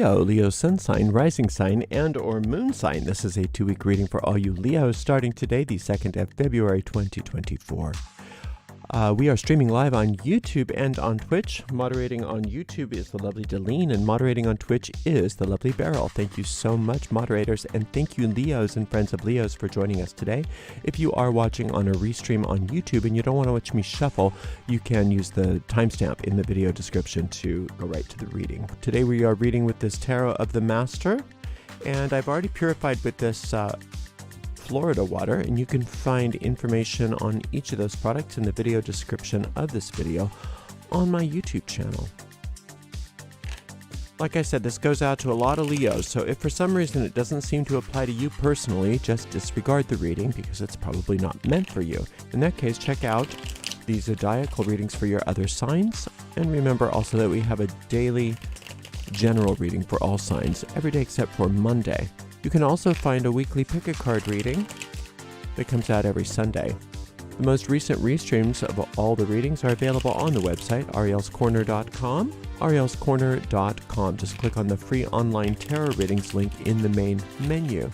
Leo, Leo sun sign, rising sign, and or moon sign. This is a 2-week reading for all you Leos starting today, the 2nd of February, 2024. We are streaming live on YouTube and on Twitch. Moderating on YouTube is the lovely Delene, and moderating on Twitch is the lovely Beryl. Thank you so much, moderators, and thank you, Leos and friends of Leos, for joining us today. If you are watching on a restream on YouTube and you don't want to watch me shuffle, you can use the timestamp in the video description to go right to the reading. Today we are reading with this Tarot of the Master, and I've already purified with this Florida water, and you can find information on each of those products in the video description of this video on my YouTube channel. Like I said, this goes out to a lot of Leos, so if for some reason it doesn't seem to apply to you personally, just disregard the reading because it's probably not meant for you. In that case, check out the zodiacal readings for your other signs, and remember also that we have a daily general reading for all signs every day except for Monday. You can also find a weekly pick-a-card reading that comes out every Sunday. The most recent restreams of all the readings are available on the website, arielscorner.com. arielscorner.com. Just click on the free online tarot readings link in the main menu.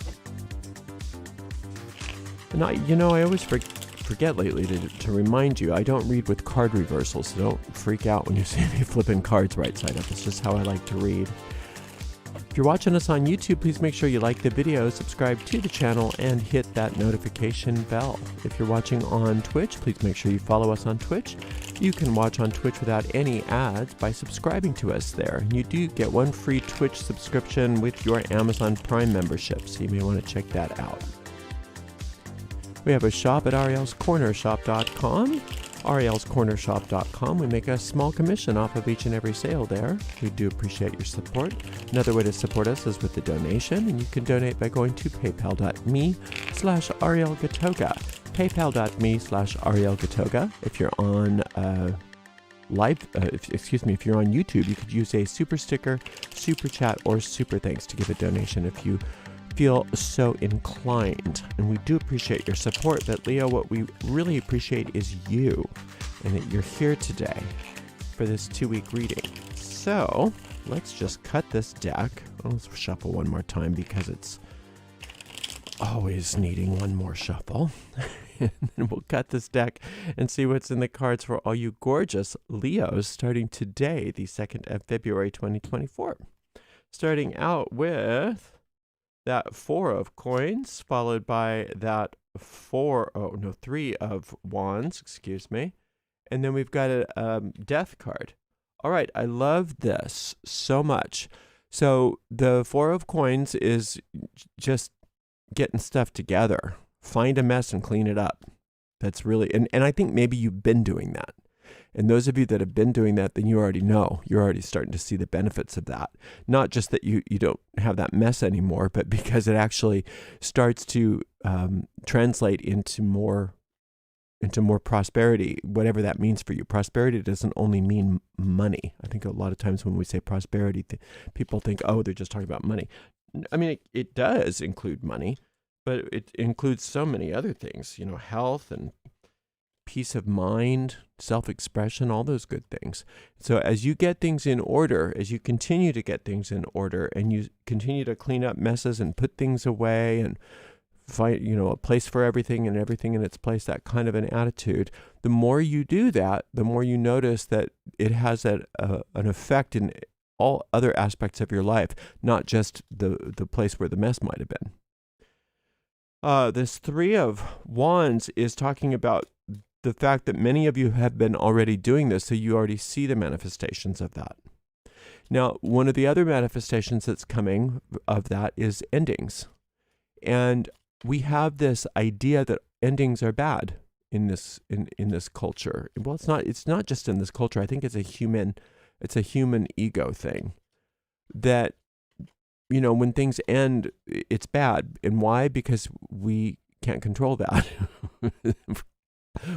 And I always forget lately to remind you, I don't read with card reversals, so don't freak out when you see me flipping cards right side up. It's just how I like to read. If you're watching us on YouTube, please make sure you like the video, subscribe to the channel, and hit that notification bell. If you're watching on Twitch, please make sure you follow us on Twitch. You can watch on Twitch without any ads by subscribing to us there. You do get one free Twitch subscription with your Amazon Prime membership, so you may want to check that out. We have a shop at arielscornershop.com. arielscornershop.com. We make a small commission off of each and every sale there. We do appreciate your support. Another way to support us is with a donation, and you can donate by going to paypal.me/arielgatoga. paypal.me/arielgatoga. If you're on if you're on YouTube, you could use a super sticker, super chat, or super thanks to give a donation if you feel so inclined. And we do appreciate your support, but Leo, what we really appreciate is you, and that you're here today for this 2-week reading. So let's just cut this deck. Let's shuffle one more time because it's always needing one more shuffle. And then we'll cut this deck and see what's in the cards for all you gorgeous Leos starting today, the 2nd of February 2024. Starting out with that 4 of coins, followed by that 3 of wands, excuse me. And then we've got a death card. All right, I love this so much. So the 4 of coins is just getting stuff together. Find a mess and clean it up. That's really, and I think maybe you've been doing that. And those of you that have been doing that, then you already know. You're already starting to see the benefits of that. Not just that you don't have that mess anymore, but because it actually starts to translate into more prosperity, whatever that means for you. Prosperity doesn't only mean money. I think a lot of times when we say prosperity, people think, oh, they're just talking about money. I mean, it does include money, but it includes so many other things, health and peace of mind, self-expression, all those good things. So as you get things in order, as you continue to get things in order, and you continue to clean up messes and put things away and find, a place for everything and everything in its place, that kind of an attitude, the more you do that, the more you notice that it has an effect in all other aspects of your life, not just the place where the mess might have been. This 3 of wands is talking about the fact that many of you have been already doing this, so you already see the manifestations of that. Now, one of the other manifestations that's coming of that is endings. And we have this idea that endings are bad in this culture. Well, it's not just in this culture. I think it's a human ego thing. That, when things end, it's bad. And why? Because we can't control that.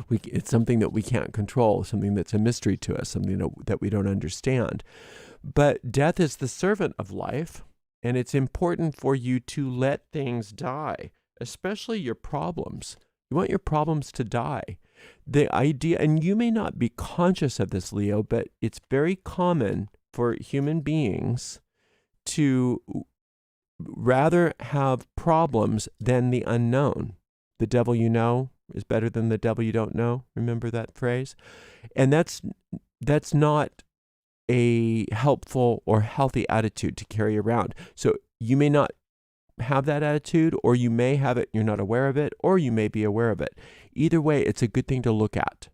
It's something that we can't control, something that's a mystery to us, something that we don't understand. But death is the servant of life, and it's important for you to let things die, especially your problems. You want your problems to die. The idea, and you may not be conscious of this, Leo, but it's very common for human beings to rather have problems than the unknown. The devil you know is better than the devil you don't know. Remember that phrase? And that's not a helpful or healthy attitude to carry around. So you may not have that attitude, or you may have it, you're not aware of it, or you may be aware of it. Either way, it's a good thing to look at.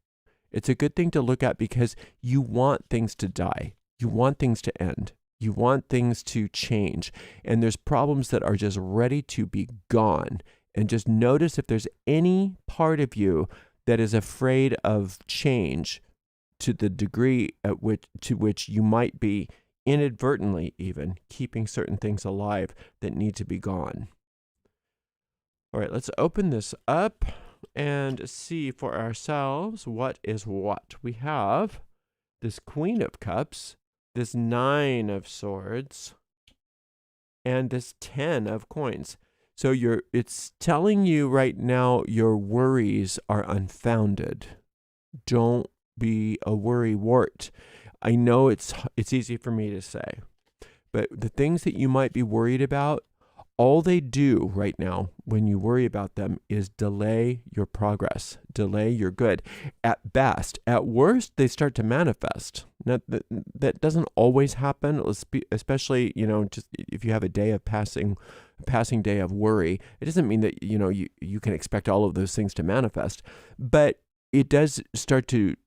It's a good thing to look at because you want things to die. You want things to end. You want things to change. And there's problems that are just ready to be gone. And just notice if there's any part of you that is afraid of change to the degree to which you might be inadvertently even keeping certain things alive that need to be gone. All right, let's open this up and see for ourselves what is what. We have this Queen of Cups, this 9 of Swords, and this 10 of Coins. So it's telling you right now your worries are unfounded. Don't be a worrywart. I know it's easy for me to say, but the things that you might be worried about, all they do right now when you worry about them is delay your progress, delay your good. At best, at worst, they start to manifest. Now, that doesn't always happen, especially, just if you have a passing day of worry. It doesn't mean that, you can expect all of those things to manifest, but it does start to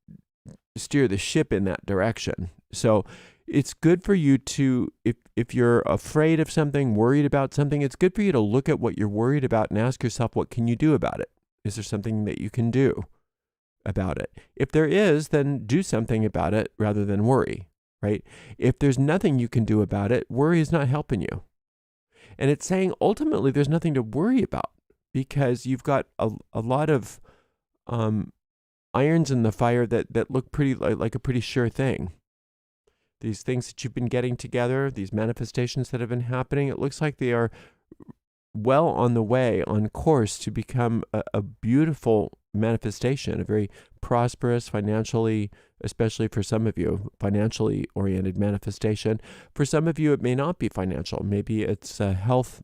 steer the ship in that direction. So it's good for you to, if you're afraid of something, worried about something, it's good for you to look at what you're worried about and ask yourself, what can you do about it? Is there something that you can do about it? If there is, then do something about it rather than worry, right? If there's nothing you can do about it, worry is not helping you. And it's saying ultimately there's nothing to worry about because you've got a lot of irons in the fire that look pretty like a pretty sure thing. These things that you've been getting together, these manifestations that have been happening, it looks like they are well on the way, on course to become a beautiful manifestation, a very prosperous, financially, especially for some of you, financially oriented manifestation. For some of you, it may not be financial. Maybe it's a health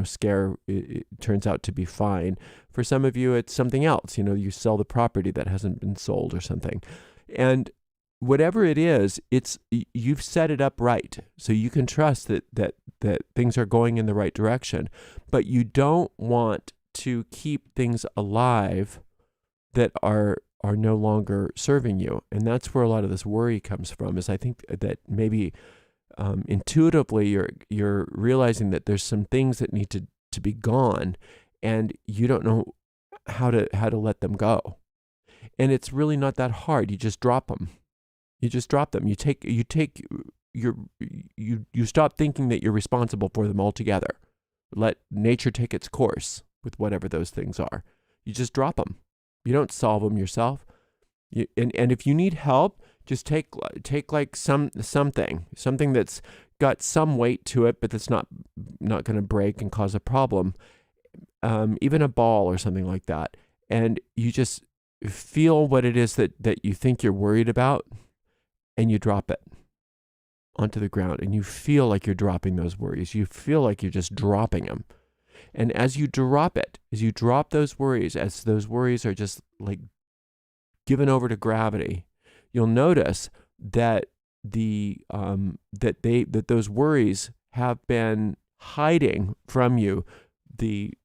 scare, it turns out to be fine. For some of you, it's something else. You sell the property that hasn't been sold or something. And whatever it is, you've set it up right. So you can trust that things are going in the right direction. But you don't want to keep things alive that are no longer serving you. And that's where a lot of this worry comes from, is I think that maybe intuitively you're realizing that there's some things that need to be gone, and you don't know how to let them go. And it's really not that hard. You just drop them. You just drop them. You stop thinking that you're responsible for them altogether. Let nature take its course with whatever those things are. You just drop them. You don't solve them yourself. And if you need help, just take like something that's got some weight to it, but that's not going to break and cause a problem. Even a ball or something like that. And you just feel what it is that you think you're worried about, and you drop it onto the ground, and you feel like you're dropping those worries. You feel like you're just dropping them. And as you drop it, as you drop those worries, as those worries are just like given over to gravity, you'll notice that that those worries have been hiding from you the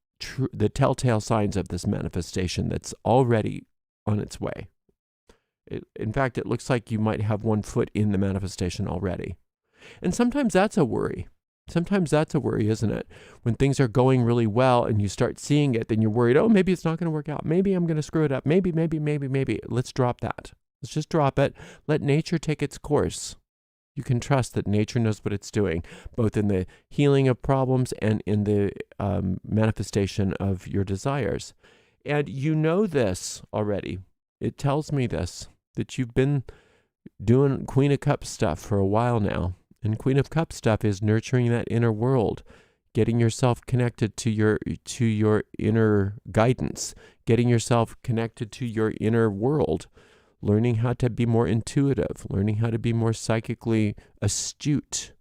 telltale signs of this manifestation that's already on its way. In fact, it looks like you might have one foot in the manifestation already. And sometimes that's a worry. Sometimes that's a worry, isn't it? When things are going really well and you start seeing it, then you're worried, oh, maybe it's not going to work out. Maybe I'm going to screw it up. Maybe. Let's drop that. Let's just drop it. Let nature take its course. You can trust that nature knows what it's doing, both in the healing of problems and in the manifestation of your desires. And you know this already. It tells me this, that you've been doing Queen of Cups stuff for a while now. And Queen of Cups stuff is nurturing that inner world, getting yourself connected to your inner guidance, getting yourself connected to your inner world, learning how to be more intuitive, learning how to be more psychically astute,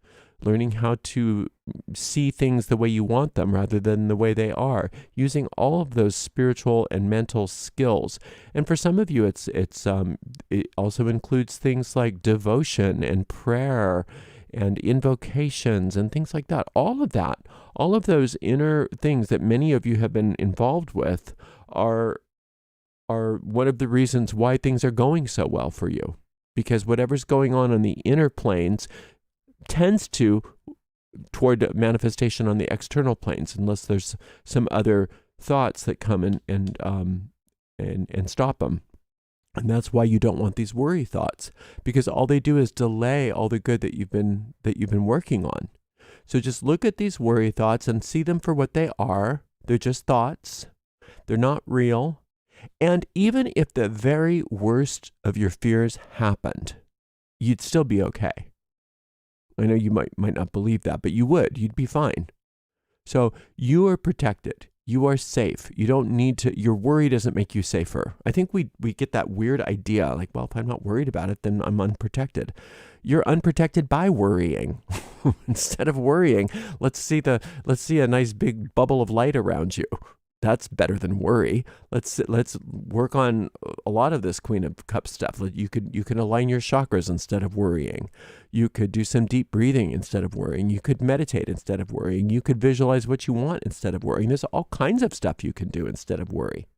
learning how to see things the way you want them rather than the way they are, using all of those spiritual and mental skills. And for some of you, it also includes things like devotion and prayer and invocations and things like that. All of those inner things that many of you have been involved with are one of the reasons why things are going so well for you. Because whatever's going on the inner planes tends to toward manifestation on the external planes, unless there's some other thoughts that come and stop them. And that's why you don't want these worry thoughts, because all they do is delay all the good that you've been working on. So just look at these worry thoughts and see them for what they are. They're just thoughts. They're not real. And even if the very worst of your fears happened, you'd still be okay. I know you might not believe that, but you would. You'd be fine. So you are protected. You are safe. You don't need to, your worry doesn't make you safer. I think we get that weird idea, like, well, if I'm not worried about it, then I'm unprotected. You're unprotected by worrying. Instead of worrying, let's see a nice big bubble of light around you. That's better than worry. Let's work on a lot of this Queen of Cups stuff. You can align your chakras instead of worrying. You could do some deep breathing instead of worrying. You could meditate instead of worrying. You could visualize what you want instead of worrying. There's all kinds of stuff you can do instead of worry.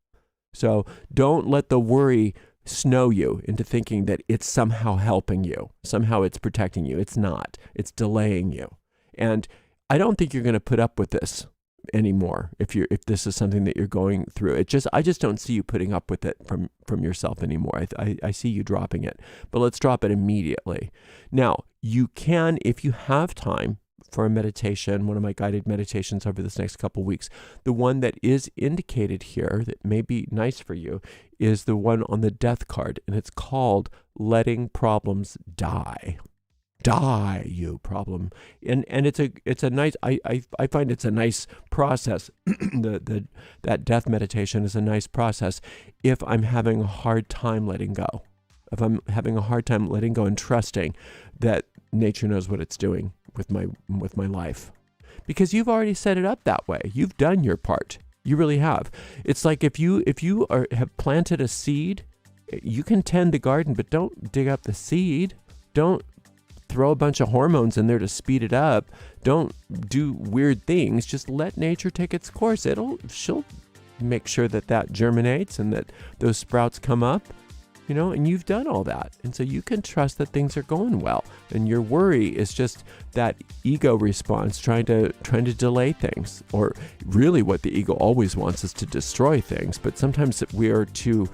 So don't let the worry snow you into thinking that it's somehow helping you. Somehow it's protecting you. It's not. It's delaying you. And I don't think you're going to put up with this anymore if this is something that you're going through. I just don't see you putting up with it from yourself anymore. I see you dropping it. But let's drop it immediately. Now, you can, if you have time for a meditation, one of my guided meditations over this next couple weeks, the one that is indicated here that may be nice for you is the one on the death card, and it's called Letting Problems Die. Die, you problem. And it's a nice, I find it's a nice process. That death meditation is a nice process if I'm having a hard time letting go. If I'm having a hard time letting go and trusting that nature knows what it's doing with my life. Because you've already set it up that way. You've done your part. You really have. It's like if you have planted a seed, you can tend the garden, but don't dig up the seed. Don't throw a bunch of hormones in there to speed it up. Don't do weird things. Just let nature take its course. She'll make sure that germinates and that those sprouts come up, and you've done all that. And so you can trust that things are going well. And your worry is just that ego response trying to delay things. Or really what the ego always wants is to destroy things. But sometimes we are too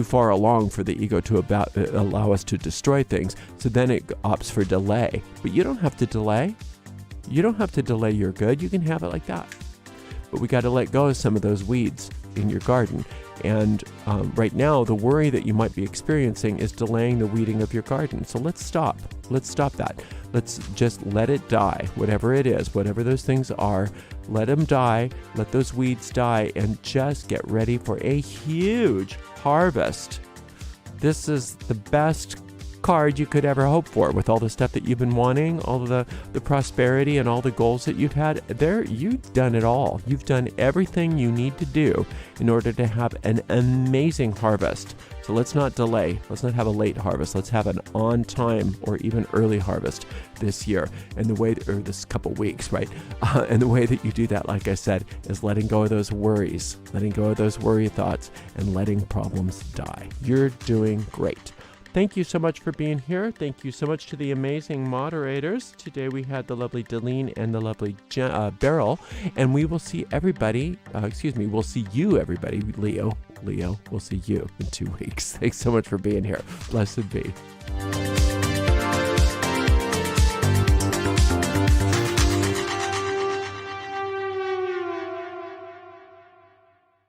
far along for the ego to allow us to destroy things. So then it opts for delay. But you don't have to delay. You don't have to delay your good. You can have it like that. But we got to let go of some of those weeds in your garden. And right now, the worry that you might be experiencing is delaying the weeding of your garden. So let's stop. Let's stop that. Let's just let it die, whatever it is, whatever those things are. Let them die. Let those weeds die, and just get ready for a huge harvest. This is the best card you could ever hope for, with all the stuff that you've been wanting, all of the prosperity and all the goals that you've had. You've done it all. You've done everything you need to do in order to have an amazing harvest. So let's not delay. Let's not have a late harvest. Let's have an on time or even early harvest this year. And this couple weeks, right? And the way that you do that, like I said, is letting go of those worries, letting go of those worry thoughts, and letting problems die. You're doing great. Thank you so much for being here. Thank you so much to the amazing moderators. Today we had the lovely Delene and the lovely Beryl, and we will see everybody, we'll see you, everybody, Leo, we'll see you in 2 weeks. Thanks so much for being here. Blessed be.